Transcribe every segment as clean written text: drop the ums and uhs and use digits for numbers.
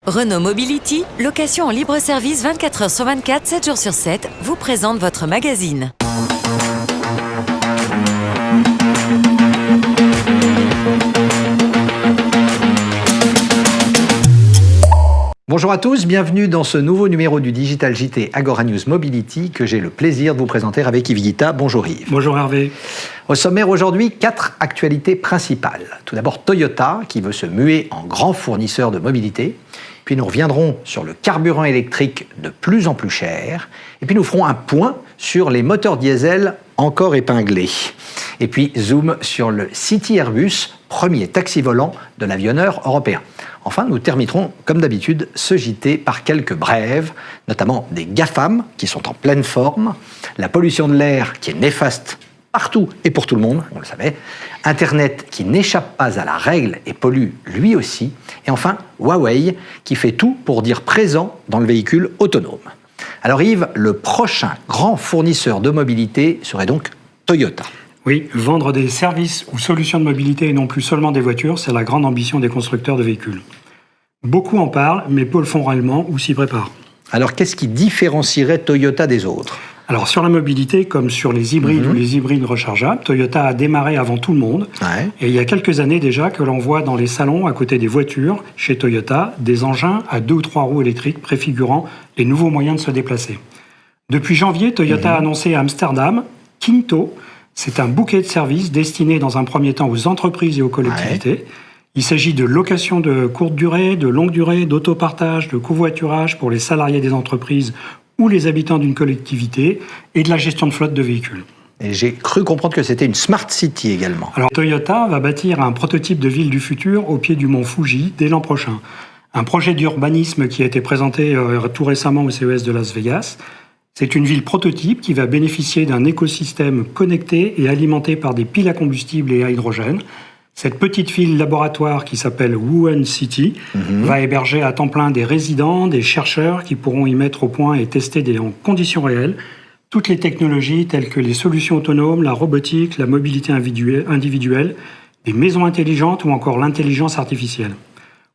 Renault Mobility, location en libre service 24 heures sur 24, 7 jours sur 7, vous présente votre magazine. Bonjour à tous, bienvenue dans ce nouveau numéro du Digital JT Agora News Mobility que j'ai le plaisir de vous présenter avec Yves Guita. Bonjour Yves. Bonjour Hervé. Au sommaire aujourd'hui, 4 actualités principales. Tout d'abord Toyota qui veut se muer en grand fournisseur de mobilité. Puis nous reviendrons sur le carburant électrique de plus en plus cher. Et puis nous ferons un point sur les moteurs diesel encore épinglés. Et puis zoom sur le City Airbus, premier taxi volant de l'avionneur européen. Enfin, nous terminerons, comme d'habitude, ce JT par quelques brèves, notamment des GAFAM qui sont en pleine forme, la pollution de l'air qui est néfaste partout et pour tout le monde, on le savait, Internet qui n'échappe pas à la règle et pollue lui aussi, et enfin Huawei qui fait tout pour dire présent dans le véhicule autonome. Alors Yves, le prochain grand fournisseur de mobilité serait donc Toyota. Oui, vendre des services ou solutions de mobilité et non plus seulement des voitures, c'est la grande ambition des constructeurs de véhicules. Beaucoup en parlent, mais peu le font réellement ou s'y préparent. Alors qu'est-ce qui différencierait Toyota des autres ? Alors sur la mobilité, comme sur les hybrides ou les hybrides rechargeables, Toyota a démarré avant tout le monde. Ouais. Et il y a quelques années déjà que l'on voit dans les salons, à côté des voitures, chez Toyota, des engins à 2 ou 3 roues électriques préfigurant les nouveaux moyens de se déplacer. Depuis janvier, Toyota a annoncé à Amsterdam, Kinto. C'est un bouquet de services destiné dans un premier temps aux entreprises et aux collectivités. Ouais. Il s'agit de location de courte durée, de longue durée, d'autopartage, de covoiturage pour les salariés des entreprises ou les habitants d'une collectivité et de la gestion de flotte de véhicules. Et j'ai cru comprendre que c'était une Smart City également. Alors Toyota va bâtir un prototype de ville du futur au pied du mont Fuji dès l'an prochain. Un projet d'urbanisme qui a été présenté tout récemment au CES de Las Vegas. C'est une ville prototype qui va bénéficier d'un écosystème connecté et alimenté par des piles à combustible et à hydrogène. Cette petite ville laboratoire qui s'appelle Wuhan City va héberger à temps plein des résidents, des chercheurs qui pourront y mettre au point et tester en conditions réelles toutes les technologies telles que les solutions autonomes, la robotique, la mobilité individuelle, les maisons intelligentes ou encore l'intelligence artificielle.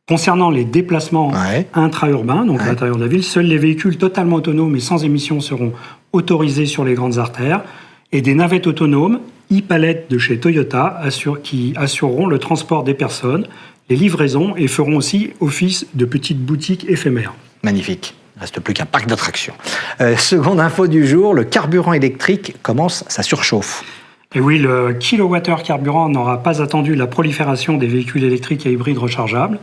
Concernant les déplacements intra-urbains, donc à l'intérieur de la ville, seuls les véhicules totalement autonomes et sans émissions seront autorisés sur les grandes artères et des navettes autonomes, e-Palette de chez Toyota, qui assureront le transport des personnes, les livraisons et feront aussi office de petites boutiques éphémères. Magnifique. Il ne reste plus qu'un parc d'attractions. Seconde info du jour, le carburant électrique commence sa surchauffe. Et oui, le kilowattheure carburant n'aura pas attendu la prolifération des véhicules électriques et hybrides rechargeables.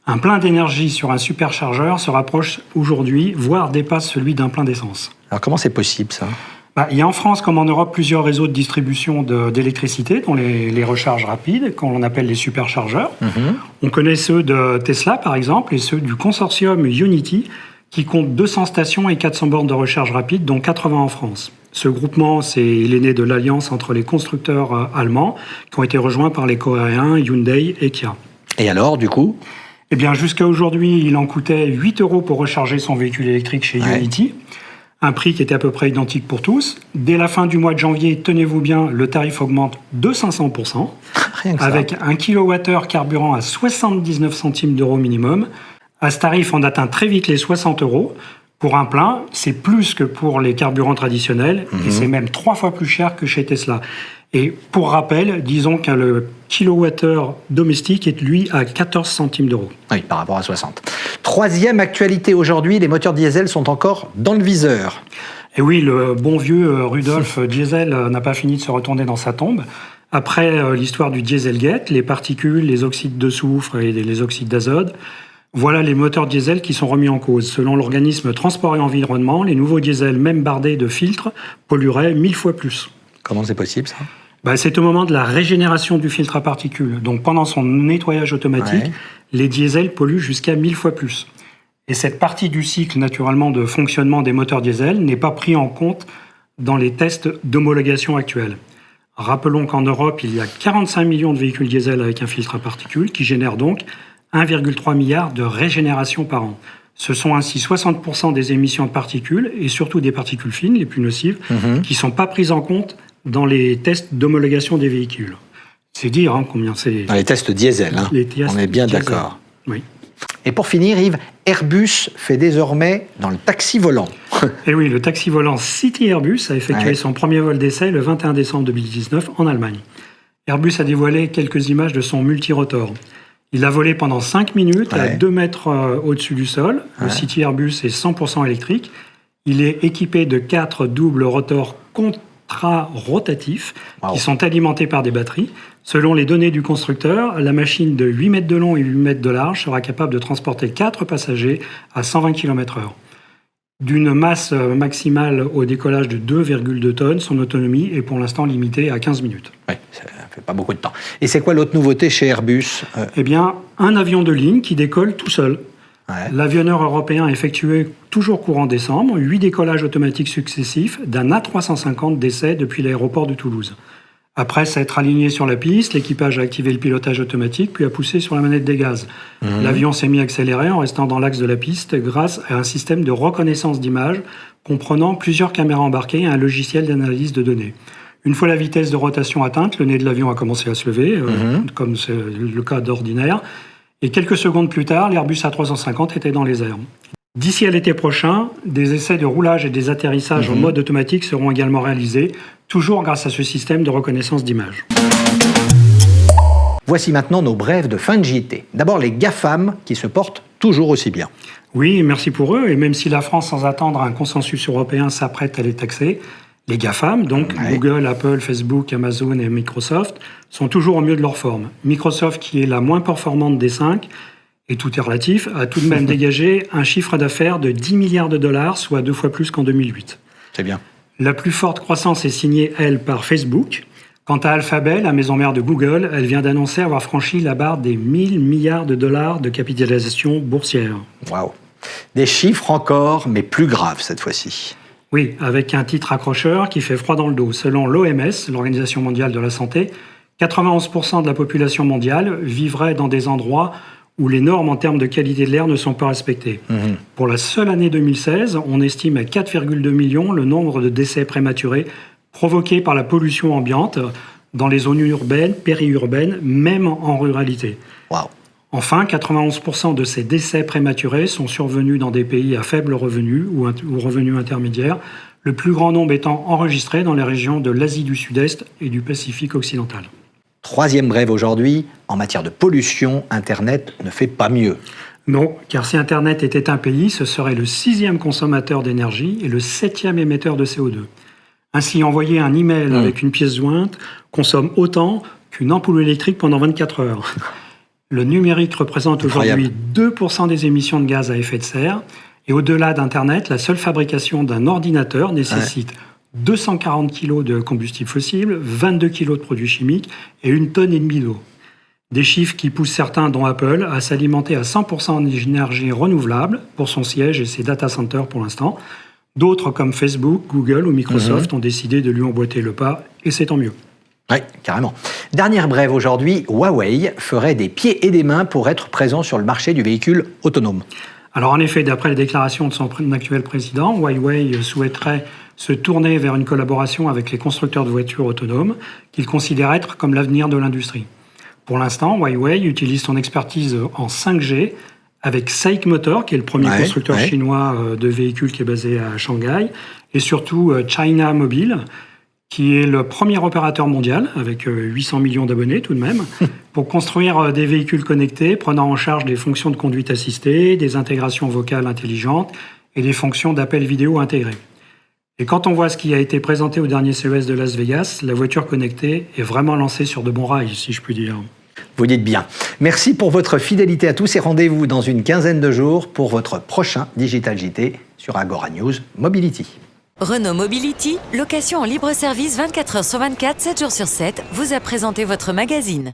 Un plein d'énergie sur un superchargeur se rapproche aujourd'hui, voire dépasse celui d'un plein d'essence. Alors comment c'est possible ça ? Il y a en France comme en Europe plusieurs réseaux de distribution d'électricité, dont les recharges rapides, qu'on appelle les superchargeurs. On connaît ceux de Tesla par exemple et ceux du consortium Unity qui compte 200 stations et 400 bornes de recharge rapide, dont 80 en France. Ce groupement, il est né de l'alliance entre les constructeurs allemands qui ont été rejoints par les Coréens Hyundai et Kia. Et alors, du coup ? Eh bien, jusqu'à aujourd'hui, il en coûtait 8 € pour recharger son véhicule électrique chez Unity. Un prix qui était à peu près identique pour tous. Dès la fin du mois de janvier, tenez-vous bien, le tarif augmente de 500%, avec un kilowattheure carburant à 79 centimes d'euros minimum. À ce tarif, on atteint très vite les 60 €. Pour un plein, c'est plus que pour les carburants traditionnels, et c'est même 3 fois plus cher que chez Tesla. Et pour rappel, disons que le kilowattheure domestique est, lui, à 14 centimes d'euros. Oui, par rapport à 60. Troisième actualité aujourd'hui, les moteurs diesel sont encore dans le viseur. Et oui, le bon vieux Rudolf Diesel n'a pas fini de se retourner dans sa tombe. Après l'histoire du Dieselgate, les particules, les oxydes de soufre et les oxydes d'azote, voilà les moteurs diesel qui sont remis en cause. Selon l'organisme Transport et Environnement, les nouveaux diesels, même bardés de filtres, pollueraient 1000 fois plus. Comment c'est possible ça ? C'est au moment de la régénération du filtre à particules. Donc pendant son nettoyage automatique, les diesels polluent jusqu'à 1000 fois plus. Et cette partie du cycle, naturellement, de fonctionnement des moteurs diesel n'est pas prise en compte dans les tests d'homologation actuels. Rappelons qu'en Europe, il y a 45 millions de véhicules diesel avec un filtre à particules qui génèrent donc 1,3 milliard de régénérations par an. Ce sont ainsi 60% des émissions de particules, et surtout des particules fines, les plus nocives, qui ne sont pas prises en compte dans les tests d'homologation des véhicules. C'est dire combien c'est... Dans les tests diesel, les tests on est bien diesel. d'accord. Oui. Et pour finir, Yves, Airbus fait désormais dans le taxi volant. Et oui, le taxi volant City Airbus a effectué son premier vol d'essai le 21 décembre 2019 en Allemagne. Airbus a dévoilé quelques images de son multirotor. Il a volé pendant 5 minutes à 2 mètres au-dessus du sol. Le City Airbus est 100% électrique. Il est équipé de 4 doubles rotors contrarotatifs qui sont alimentés par des batteries. Selon les données du constructeur, la machine de 8 mètres de long et 8 mètres de large sera capable de transporter 4 passagers à 120 km/h. D'une masse maximale au décollage de 2,2 tonnes, son autonomie est pour l'instant limitée à 15 minutes. Oui, ça ne fait pas beaucoup de temps. Et c'est quoi l'autre nouveauté chez Airbus ? Eh bien, un avion de ligne qui décolle tout seul. L'avionneur européen a effectué, toujours courant décembre, 8 décollages automatiques successifs d'un A350 d'essai depuis l'aéroport de Toulouse. Après s'être aligné sur la piste, l'équipage a activé le pilotage automatique puis a poussé sur la manette des gaz. L'avion s'est mis à accélérer en restant dans l'axe de la piste grâce à un système de reconnaissance d'images comprenant plusieurs caméras embarquées et un logiciel d'analyse de données. Une fois la vitesse de rotation atteinte, le nez de l'avion a commencé à se lever, comme c'est le cas d'ordinaire. Et quelques secondes plus tard, l'Airbus A350 était dans les airs. D'ici à l'été prochain, des essais de roulage et des atterrissages en mode automatique seront également réalisés, toujours grâce à ce système de reconnaissance d'images. Voici maintenant nos brèves de fin de JT. D'abord les GAFAM qui se portent toujours aussi bien. Oui, merci pour eux. Et même si la France, sans attendre un consensus européen, s'apprête à les taxer, les GAFAM, donc Google, Apple, Facebook, Amazon et Microsoft, sont toujours au mieux de leur forme. Microsoft, qui est la moins performante des 5, et tout est relatif, a tout de même dégagé un chiffre d'affaires de 10 milliards de dollars, soit 2 fois plus qu'en 2008. C'est bien. La plus forte croissance est signée, elle, par Facebook. Quant à Alphabet, la maison mère de Google, elle vient d'annoncer avoir franchi la barre des 1000 milliards de dollars de capitalisation boursière. Waouh. Des chiffres encore, mais plus graves cette fois-ci. Oui, avec un titre accrocheur qui fait froid dans le dos. Selon l'OMS, l'Organisation mondiale de la santé, 91% de la population mondiale vivrait dans des endroits où les normes en termes de qualité de l'air ne sont pas respectées. Pour la seule année 2016, on estime à 4,2 millions le nombre de décès prématurés provoqués par la pollution ambiante dans les zones urbaines, périurbaines, même en ruralité. Wow. Enfin, 91% de ces décès prématurés sont survenus dans des pays à faible revenu ou revenus intermédiaires, le plus grand nombre étant enregistré dans les régions de l'Asie du Sud-Est et du Pacifique occidental. Troisième brève aujourd'hui, en matière de pollution, Internet ne fait pas mieux. Non, car si Internet était un pays, ce serait le 6e consommateur d'énergie et le 7e émetteur de CO2. Ainsi, envoyer un email avec une pièce jointe consomme autant qu'une ampoule électrique pendant 24 heures. Le numérique représente aujourd'hui 2% des émissions de gaz à effet de serre. Et au-delà d'Internet, la seule fabrication d'un ordinateur nécessite 240 kg de combustible fossile, 22 kg de produits chimiques et 1,5 tonne d'eau. Des chiffres qui poussent certains, dont Apple, à s'alimenter à 100% en énergie renouvelable pour son siège et ses data centers pour l'instant. D'autres, comme Facebook, Google ou Microsoft, ont décidé de lui emboîter le pas, et c'est tant mieux. Oui, carrément. Dernière brève aujourd'hui, Huawei ferait des pieds et des mains pour être présent sur le marché du véhicule autonome. Alors en effet, d'après les déclarations de son actuel président, Huawei souhaiterait se tourner vers une collaboration avec les constructeurs de voitures autonomes qu'il considère être comme l'avenir de l'industrie. Pour l'instant, Huawei utilise son expertise en 5G avec SAIC Motor, qui est le premier constructeur chinois de véhicules qui est basé à Shanghai, et surtout China Mobile, qui est le premier opérateur mondial, avec 800 millions d'abonnés tout de même, pour construire des véhicules connectés, prenant en charge des fonctions de conduite assistée, des intégrations vocales intelligentes et des fonctions d'appel vidéo intégrées. Et quand on voit ce qui a été présenté au dernier CES de Las Vegas, la voiture connectée est vraiment lancée sur de bons rails, si je puis dire. Vous dites bien. Merci pour votre fidélité à tous et rendez-vous dans une quinzaine de jours pour votre prochain Digital JT sur Agora News Mobility. Renault Mobility, location en libre service 24 h sur 24, 7 jours sur 7, vous a présenté votre magazine.